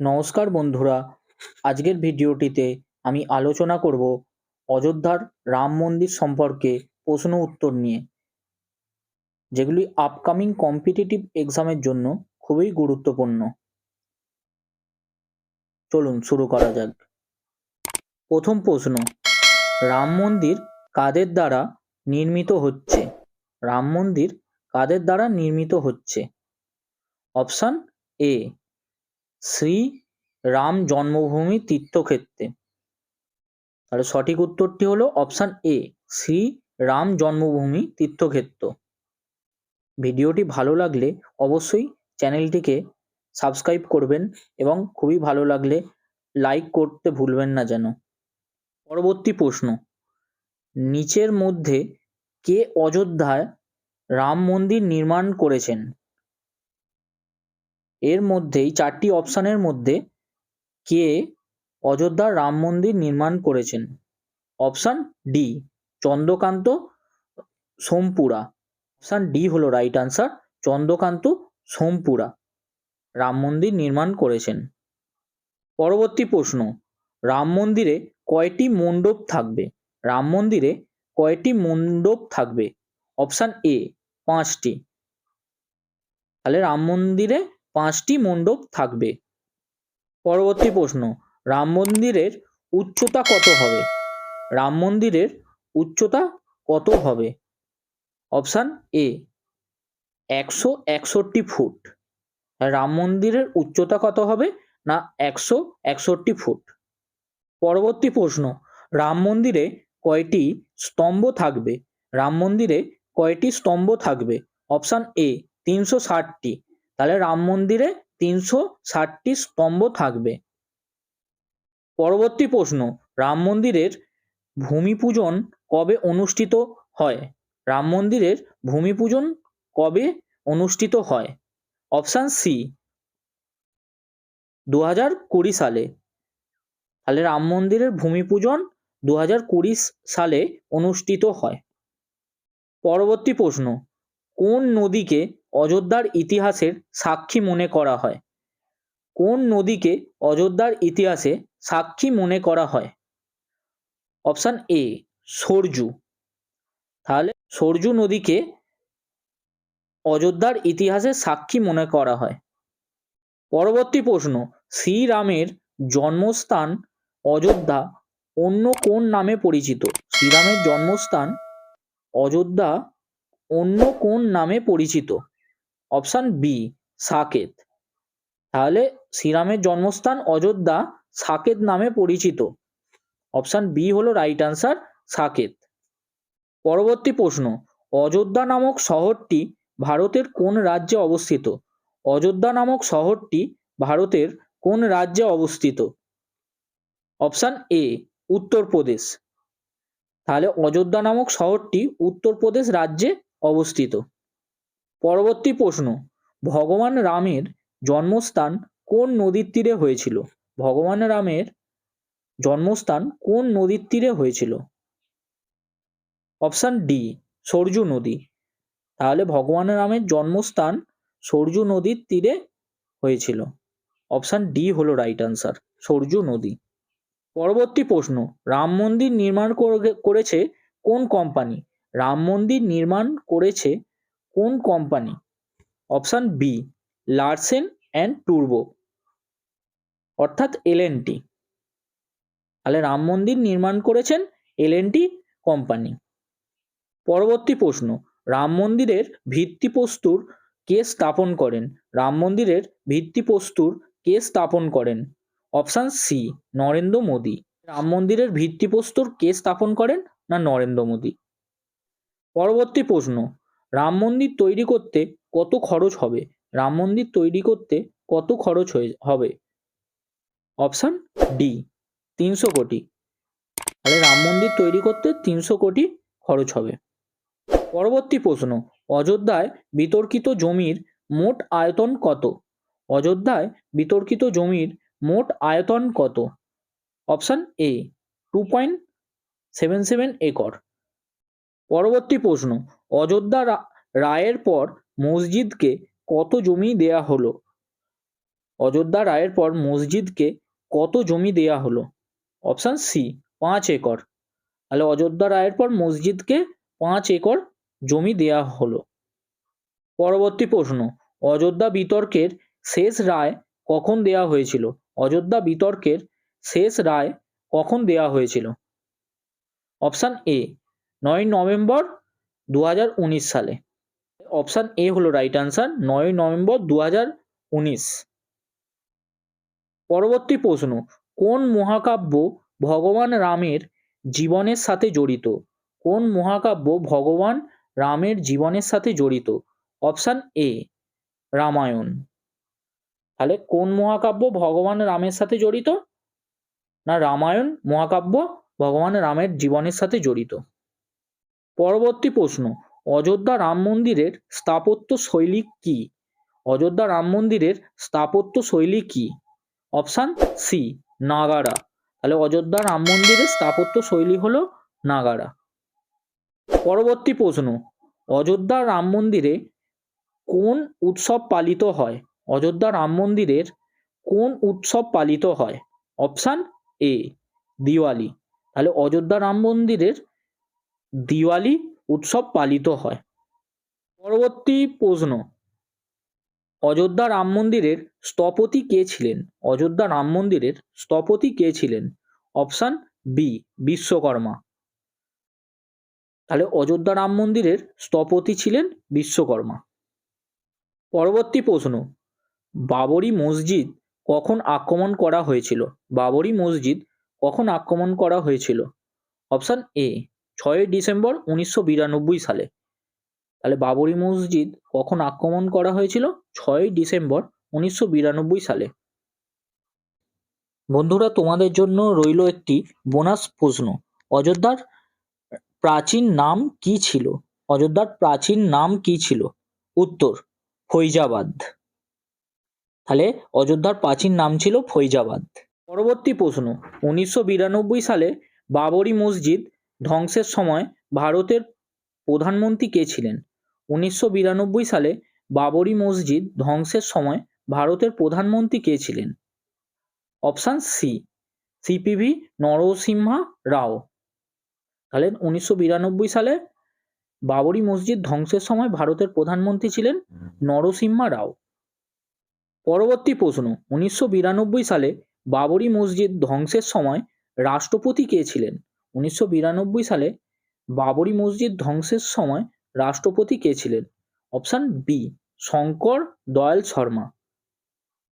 নমস্কার বন্ধুরা, আজকের ভিডিওটিতে আমি আলোচনা করব অযোধ্যার রাম মন্দির সম্পর্কে প্রশ্ন উত্তর নিয়ে, যেগুলি আপকামিং কম্পিটিটিভ এক্সামের জন্য খুবই গুরুত্বপূর্ণ। চলুন শুরু করা যাক। প্রথম প্রশ্ন, রাম মন্দির কাদের দ্বারা নির্মিত হচ্ছে? রাম মন্দির কাদের দ্বারা নির্মিত হচ্ছে? অপশান এ, শ্রী রাম জন্মভূমি তীর্থক্ষেত্রে। তাহলে সঠিক উত্তরটি হলো অপশান এ, শ্রী রাম জন্মভূমি তীর্থক্ষেত্র। ভিডিওটি ভালো লাগলে অবশ্যই চ্যানেলটিকে সাবস্ক্রাইব করবেন এবং খুবই ভালো লাগলে লাইক করতে ভুলবেন না যেন। পরবর্তী প্রশ্ন, নিচের মধ্যে কে অযোধ্যায় রাম মন্দির নির্মাণ করেছেন? এর মধ্যেই চারটি অপশানের মধ্যে কে অযোধ্যার রাম মন্দির নির্মাণ করেছেন? Option D, Chandrakant Sompura. Option D হলো রাইট আনসার। চন্দ্রকান্ত সোমপুরা রাম মন্দির নির্মাণ করেছেন। পরবর্তী প্রশ্ন, রাম মন্দিরে কয়টি মণ্ডপ থাকবে? রাম মন্দিরে কয়টি মণ্ডপ থাকবে? অপশান এ, 5টি। তাহলে রাম মন্দিরে 5টি মণ্ডপ থাকবে। পরবর্তী প্রশ্ন, রাম মন্দিরের উচ্চতা কত হবে? রাম মন্দিরের উচ্চতা কত হবে? Option A, 161 foot. রাম মন্দিরের উচ্চতা কত হবে? না 161 ফুট। পরবর্তী প্রশ্ন, রাম মন্দিরে কয়টি স্তম্ভ থাকবে? রাম মন্দিরে কয়টি স্তম্ভ থাকবে? অপশান এ, 360টি। তাহলে রাম মন্দিরে 360টি স্তম্ভ থাকবে। পরবর্তী প্রশ্ন, রাম মন্দিরের ভূমি পূজন কবে অনুষ্ঠিত হয়? রাম মন্দিরের ভূমি পূজন কবে অনুষ্ঠিত হয়? অপশান সি, 2020 সালে। তাহলে রাম মন্দিরের ভূমি পূজন 2020 সালে অনুষ্ঠিত হয়। পরবর্তী প্রশ্ন, কোন নদীকে অযোধ্যার ইতিহাসের সাক্ষী মনে করা হয়? কোন নদীকে অযোধ্যার ইতিহাসে সাক্ষী মনে করা হয়? Option A, Saryu. তাহলে সরজু নদীকে অযোধ্যার ইতিহাসে সাক্ষী মনে করা হয়। পরবর্তী প্রশ্ন, শ্রীরামের জন্মস্থান অযোধ্যা অন্য কোন নামে পরিচিত? শ্রীরামের জন্মস্থান অযোধ্যা অন্য কোন নামে পরিচিত? Option B, Saket. তাহলে শ্রীরামের জন্মস্থান অযোধ্যা সাকেত নামে পরিচিত। অপশান বি হলো রাইট আনসার, সাকেত। পরবর্তী প্রশ্ন, অযোধ্যা নামক শহরটি ভারতের কোন রাজ্যে অবস্থিত? অযোধ্যা নামক শহরটি ভারতের কোন রাজ্যে অবস্থিত? Option A, Uttar Pradesh. তাহলে অযোধ্যা নামক শহরটি উত্তরপ্রদেশ রাজ্যে অবস্থিত। পরবর্তী প্রশ্ন, ভগবান রামের জন্মস্থান কোন নদীর তীরে হয়েছিল? ভগবান রামের জন্মস্থান কোন নদীর তীরে হয়েছিল? অপশান ডি, সরজু নদী। তাহলে ভগবান রামের জন্মস্থান সরজু নদীর তীরে হয়েছিল। অপশান ডি হলো রাইট আনসার, সরজু নদী। পরবর্তী প্রশ্ন, রাম মন্দির নির্মাণ করেছে কোন কোম্পানি? রাম মন্দির নির্মাণ করেছে কোন company? Option B, Larsen and টুরবো, অর্থাৎ এলএনটি। তাহলে রাম মন্দির নির্মাণ করেছেন এলএনটি কোম্পানি। পরবর্তী প্রশ্ন, রাম মন্দিরের ভিত্তিপ্রস্তর কে স্থাপন করেন? রাম মন্দিরের ভিত্তিপ্রস্তর কে স্থাপন করেন? Option C, Narendra Modi. রাম মন্দিরের ভিত্তিপ্রস্তর কে স্থাপন করেন? না নরেন্দ্র মোদী। পরবর্তী প্রশ্ন, রাম মন্দির তৈরি করতে কত খরচ হবে? রাম মন্দির তৈরি করতে কত খরচ হবে? অপশান ডি, 300 কোটি। তাহলে রাম মন্দির তৈরি করতে 300 কোটি খরচ হবে। পরবর্তী প্রশ্ন, অযোধ্যায় বিতর্কিত জমির মোট আয়তন কত? অযোধ্যায় বিতর্কিত জমির মোট আয়তন কত? Option A, 2.77 acre. পরবর্তী প্রশ্ন, অযোধ্যা রায়ের পর মসজিদকে কত জমি দেয়া হলো? অযোধ্যা রায়ের পর মসজিদকে কত জমি দেয়া হলো? Option C 5 acre. তাহলে অযোধ্যা রায়ের পর মসজিদকে 5 একর জমি দেয়া হলো। পরবর্তী প্রশ্ন, অযোধ্যা বিতর্কের শেষ রায় কখন দেয়া হয়েছিল? অযোধ্যা বিতর্কের শেষ রায় কখন দেয়া হয়েছিল? অপশান এ 9 নভেম্বর 2019 সালে। অপশান এ হলো রাইট আনসার, 9 নভেম্বর 2019। পরবর্তী প্রশ্ন, কোন মহাকাব্য ভগবান রামের জীবনের সাথে জড়িত? কোন মহাকাব্য ভগবান রামের জীবনের সাথে জড়িত? Option A Ramayana. তাহলে কোন মহাকাব্য ভগবান রামের সাথে জড়িত? না, রামায়ণ মহাকাব্য ভগবান রামের জীবনের সাথে জড়িত। পরবর্তী প্রশ্ন, অযোধ্যা রাম মন্দিরের স্থাপত্য শৈলী কি? অযোধ্যা রাম মন্দিরের স্থাপত্য শৈলী কি? Option C Nagara. তাহলে অযোধ্যা রাম মন্দিরের স্থাপত্য শৈলী হলো নাগারা। পরবর্তী প্রশ্ন, অযোধ্যা রাম মন্দিরে কোন উৎসব পালিত হয়? অযোধ্যা রাম মন্দিরের কোন উৎসব পালিত হয়? Option A Diwali. তাহলে অযোধ্যা রাম মন্দিরের দিওয়ালি উৎসব পালিত হয়। পরবর্তী প্রশ্ন, অযোধ্যা রাম মন্দিরের স্থপতি কে ছিলেন? অযোধ্যা রাম মন্দিরের স্থপতি কে ছিলেন? Option B Vishwakarma. তাহলে অযোধ্যা রাম মন্দিরের স্থপতি ছিলেন বিশ্বকর্মা। পরবর্তী প্রশ্ন, বাবরি মসজিদ কখন আক্রমণ করা হয়েছিল? বাবরি মসজিদ কখন আক্রমণ করা হয়েছিল? অপশান এ 6 ডিসেম্বর 1992 সালে। তাহলে বাবরি মসজিদ কখন আক্রমণ করা হয়েছিল? 6 ডিসেম্বর 1992 সালে। বন্ধুরা, তোমাদের জন্য রইল একটি বোনাস প্রশ্ন, অযোধ্যার প্রাচীন নাম কি ছিল? অযোধ্যার প্রাচীন নাম কি ছিল? উত্তর ফৈজাবাদ। তাহলে অযোধ্যার প্রাচীন নাম ছিল ফৈজাবাদ। পরবর্তী প্রশ্ন, 1992 সালে বাবরি মসজিদ ধ্বংসের সময় ভারতের প্রধানমন্ত্রী কে ছিলেন? 1992 সালে বাবরি মসজিদ ধ্বংসের সময় ভারতের প্রধানমন্ত্রী কে ছিলেন? অপশান সি সিপিভি নরসিম্হা রাও। তাহলে 1992 সালে বাবরি মসজিদ ধ্বংসের সময় ভারতের প্রধানমন্ত্রী ছিলেন নরসিম্হা রাও। পরবর্তী প্রশ্ন, 1992 সালে বাবরি মসজিদ ধ্বংসের সময় রাষ্ট্রপতি কে ছিলেন? 1992 সালে বাবরি মসজিদ ধ্বংসের সময় রাষ্ট্রপতি কে ছিলেন? Option B Shankar Dayal Sharma.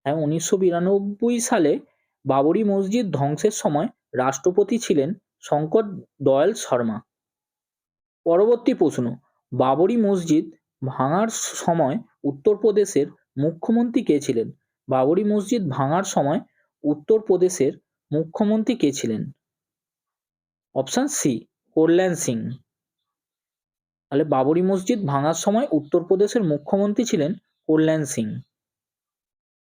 হ্যাঁ, 1992 সালে বাবরি মসজিদ ধ্বংসের সময় রাষ্ট্রপতি ছিলেন শঙ্কর দয়াল শর্মা। পরবর্তী প্রশ্ন, বাবরি মসজিদ ভাঙার সময় উত্তরপ্রদেশের মুখ্যমন্ত্রী কে ছিলেন? বাবরি মসজিদ ভাঙার সময় উত্তরপ্রদেশের মুখ্যমন্ত্রী কে ছিলেন? অপশান সি কল্যাণ সিং। তাহলে বাবরি মসজিদ ভাঙার সময় উত্তরপ্রদেশের মুখ্যমন্ত্রী ছিলেন কল্যাণ সিং।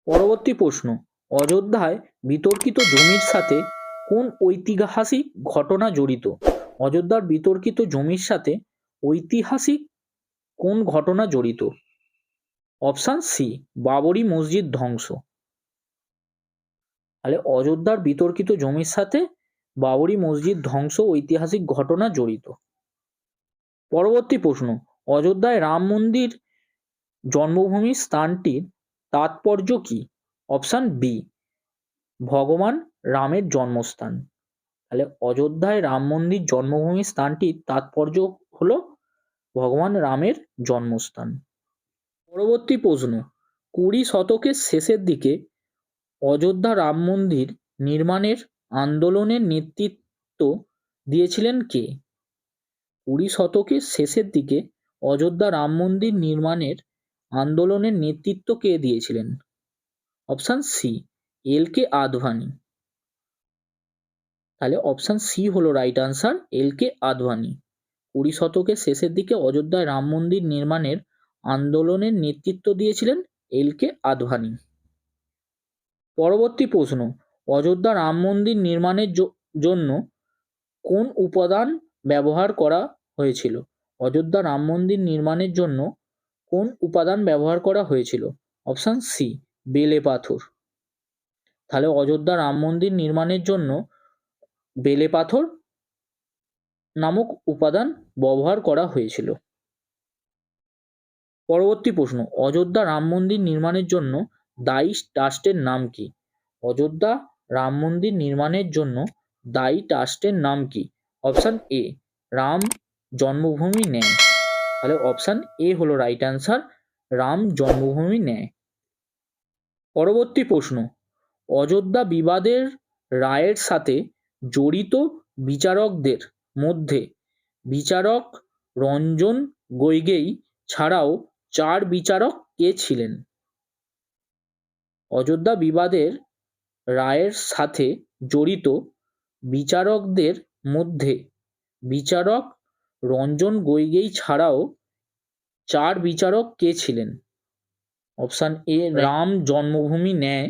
পরবর্তী প্রশ্ন, অযোধ্যায় বিতর্কিত জমির সাথে কোন ঐতিহাসিক ঘটনা জড়িত? অযোধ্যার বিতর্কিত জমির সাথে ঐতিহাসিক কোন ঘটনা জড়িত? অপশান সি বাবরি মসজিদ ধ্বংস। তাহলে অযোধ্যার বিতর্কিত জমির সাথে বাবরি মসজিদ ধ্বংস ঐতিহাসিক ঘটনা জড়িত। পরবর্তী প্রশ্ন, অযোধ্যায় রাম মন্দির জন্মভূমির স্থানটির তাৎপর্য কি? অপশান বি ভগবান রামের জন্মস্থান। তাহলে অযোধ্যায় রাম মন্দির জন্মভূমির স্থানটির তাৎপর্য হলো ভগবান রামের জন্মস্থান। পরবর্তী প্রশ্ন, 20 শতকের শেষের দিকে অযোধ্যা রাম মন্দির নির্মাণের আন্দোলনের নেতৃত্ব দিয়েছিলেন কে? 20 শতকের শেষের দিকে অযোধ্যা রাম মন্দির নির্মাণের আন্দোলনের নেতৃত্ব কে দিয়েছিলেন? Option C L K. আদভানি। তাহলে অপশান সি হলো রাইট আনসার, এল.কে. আদভানি। 20 শতকের শেষের দিকে অযোধ্যায় রাম মন্দির নির্মাণের আন্দোলনের নেতৃত্ব দিয়েছিলেন এল.কে. আদভানি। পরবর্তী প্রশ্ন, অযোধ্যা রাম মন্দির নির্মাণের জন্য কোন উপাদান ব্যবহার করা হয়েছিল? অযোধ্যা রাম মন্দির নির্মাণের জন্য কোন উপাদান ব্যবহার করা হয়েছিল? অপশান সি বেলে পাথর। তাহলে অযোধ্যা রাম মন্দির নির্মাণের জন্য বেলে পাথর নামক উপাদান ব্যবহার করা হয়েছিল। পরবর্তী প্রশ্ন, অযোধ্যা রাম মন্দির নির্মাণের জন্য দায়ী ট্রাস্টের নাম কি? অযোধ্যা রাম মন্দির নির্মাণের জন্য দায়ী ট্রাস্টের নাম কি? অপশন এ, রাম জন্মভূমি ন্যায়। তাহলে অপশন এ হলো রাইট অ্যান্সার, রাম জন্মভূমি ন্যায়। পরবর্তী প্রশ্ন, অযোধ্যা বিবাদের রায়ের সাথে জড়িত বিচারকদের মধ্যে বিচারক রঞ্জন গগৈ ছাড়াও 4 বিচারক কে ছিলেন? অযোধ্যা বিবাদের রায়ের সাথে জড়িত বিচারকদের মধ্যে বিচারক রঞ্জন গগৈ ছাড়াও 4 বিচারক কে ছিলেন? অপশন এ, রাম জন্মভূমি ন্যায়।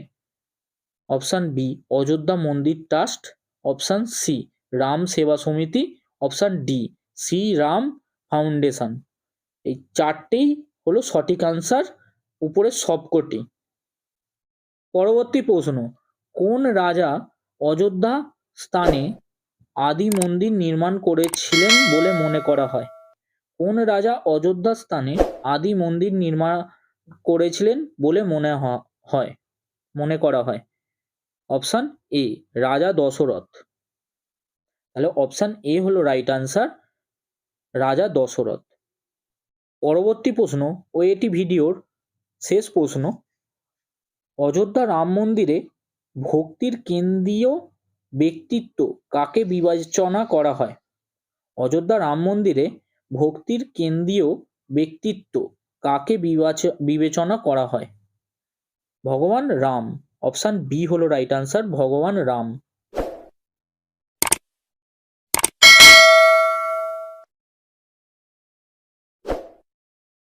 অপশন বি, অযোধ্যা মন্দির ট্রাস্ট। অপশন সি, রাম সেবা সমিতি। Option D, Shri Ram foundation. এই 4টেই হলো সঠিক আনসার, উপরের সবকটি। পরবর্তী প্রশ্ন, কোন রাজা অযোধ্যা স্থানে আদি মন্দির নির্মাণ করেছিলেন বলে মনে করা হয়? কোন রাজা অযোধ্যা স্থানে আদি মন্দির নির্মাণ করেছিলেন বলে মনে করা হয়? অপশন এ, রাজা দশরথ। তাহলে অপশন এ হলো রাইট আনসার, রাজা দশরথ। পরবর্তী প্রশ্ন ও এটি ভিডিওর শেষ প্রশ্ন, অযোধ্যা রাম মন্দিরে ভক্তির কেন্দ্রীয় ব্যক্তিত্ব কাকে বিবেচনা করা হয়? অযোধ্যা রাম মন্দিরে ভক্তির কেন্দ্রীয় ব্যক্তিত্ব কাকে বিবেচনা করা হয়? ভগবান রাম। অপশন বি হলো রাইট আনসার, ভগবান রাম।